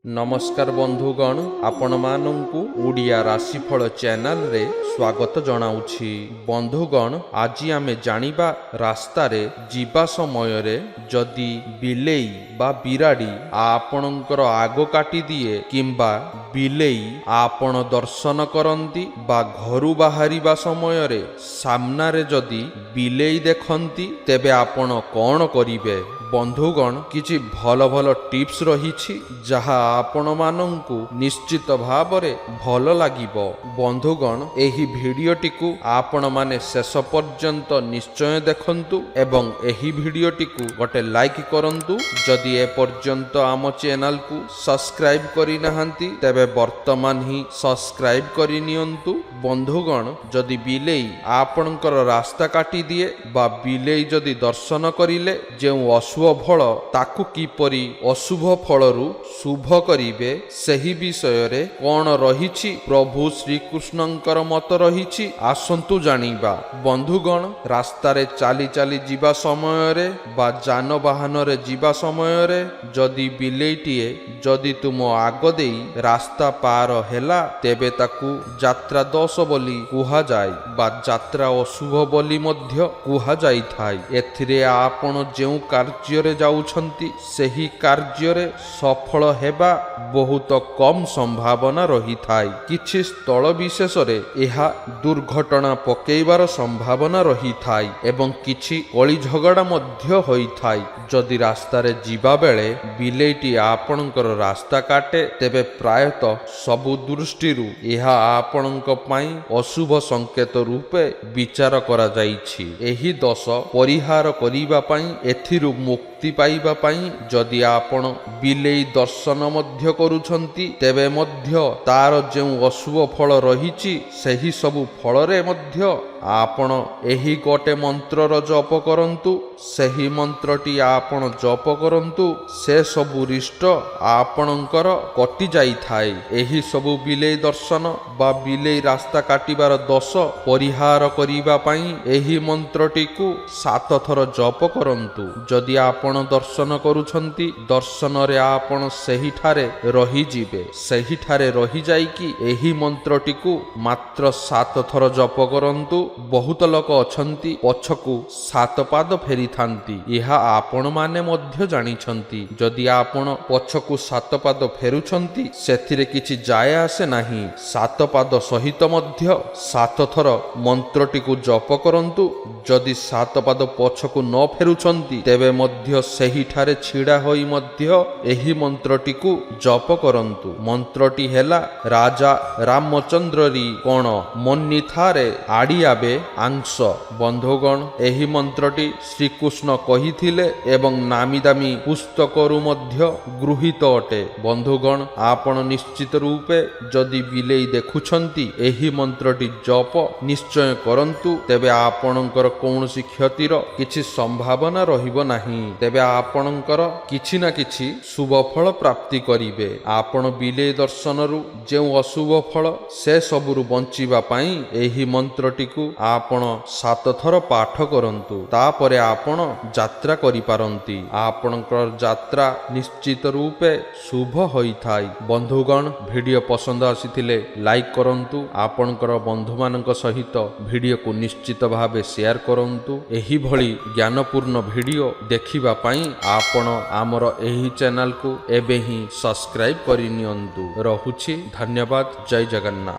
नमस्कार बंधुगण, आपण मानंकु ओडिया राशिफल चैनल रे स्वागत जनाउछि। बंधुगण, आज आमे जानिबा रास्ता रे जीवा समय रे जदि बिलेई बा बिराड़ी आपणकर आगो काटी दिए किंबा बिलेई आपण दर्शन करंती बा घरु बाहरिबा समय रे सामना रे जदि बिलेई देखंती तेबे आपण कोन करिवे। बंधुगण, किछि भल भल टिप्स रहिछि जहा आपण मानंकु निश्चित भावरे भल लागिबो। बंधुगण, एही भिडियोटी को आपण माने शेष पर्यंत निश्चय देखंतु एवं एही भिडियोटी को गोटे लाइक करंतु। जदि ए पर्यंत आम चैनल को सब्सक्राइब करि नाहंती तेबे वर्तमान ही सब्सक्राइब करि नियंतु। बंधुगण, जदि बिलेई आपणकर रास्ता काटी दिए बा बिलेई जदि दर्शन करिले जेउ अशुभ फल ताकु किपरि अशुभ फलरु शुभ करिवे सही विषय रे कोन रहिछि प्रभु श्री कृष्णंकर मत रहिछि। आसंतु जानिबा। बंधुगण, रास्ता रे चाली चाली जीवा समय रे बा जानवाहन रे जीवा समय रे जदि बिलेईटिए जदि तुम आग देई रास्ता पार हेला तेबे ताकु यात्रा दोष बोली कुहा जाय बा यात्रा अशुभ बोली मध्य कुहा जाय थाय। एथिरे आपण जेउ कार्य रे जाउछंती सही कार्य रे सफल हेबा बहुत कम संभावना रही थाय। किछि स्थल विशेष रे एहा दुर्घटना पकेइबार संभावना रही थाय एवं किछि कली झगड़ा मध्य होई थाय। जदि रास्ता रे जीवा बेले बिलेईटी आपणकर रास्ता काटे तेबे प्रायतः सबु दृष्टिरु एहा आपणक पई अशुभ संकेत रूपे विचार करा जाईछि। एही दोष परिहार करिबा पई एथिरु मुक्ति पाइबा पई जदि आपण बिलेई दर्शन मध्य करूछंती तेबे मध्य तार जेउ अशुभ फल रहिछि सही सबु फल रे मध्य आपण एही गोटे मंत्रर जप करंतु। सही मंत्रटी आपण जप करंतु से सबु रिष्ट आपणकर कटि जाई थाए। एही सबु बिलेई दर्शन बा बिलेई रास्ता काटिबार दोष परिहार करिबा पई एही मंत्रटी को 7 थर जप करंतु। जदि आपण दर्शन करूछंती दर्शन रे आपण सही ठारे रही जिवे। सही ठारे रही जाई कि एही मंत्रटी को मात्र 7 थर जप करंतु। बहुत लोक अछंती पछकु 7 पाद फेरी थांती, यहा आपण माने मध्य जानिछंती। जदि आपण पछकु 7 पाद फेरुछंती सेथिरे किछि जाय आसे नाही। 7 पाद सहित मध्य 7 थर मंत्रटी को जप करंतु। जदि 7 पाद पछकु न फेरुछंती तेबे मध्य सही ठारे छिड़ा होई मध्य एही मंत्रटी को जप करंतु। मंत्रटी हेला राजा रामचंद्ररी कोण मन्नी थारे आड़ी आबे आंश। बंधुगण, एही मंत्रटी श्रीकृष्ण कहिथिले एवं नामी दामी पुस्तकरु मध्य गृहीत अटे। बंधुगण, आपण निश्चित रूपे जदि बिलेई देखुछंती एही मंत्रटी जप निश्चय करंतु तेबे आपणकर कौनसी क्षतिर किछि संभावना रहिबो नाही। तेबे आपणकर किछि ना किछि शुभ फल प्राप्ति करिवे। आपण बिलेई दर्शनरु जेउ अशुभ फल से सबुरु बंचिबा पई एही मंत्रटी को आपण 7 थर पाठ करंतु। तापरे आपण यात्रा करि पारंती। आपणकर यात्रा निश्चित रूपे शुभ होई थाय। बंधुगण, वीडियो पसंद आसीथिले लाइक करंतु। आपणकर बंधु मानक सहित वीडियो को निश्चित भावे शेयर करंतु। एही भली ज्ञानपूर्ण वीडियो देखिबा पई आपण आमर एही चैनल को एबे ही सब्सक्राइब करि नियंतु। रहुछि, धन्यवाद। जय जगन्नाथ।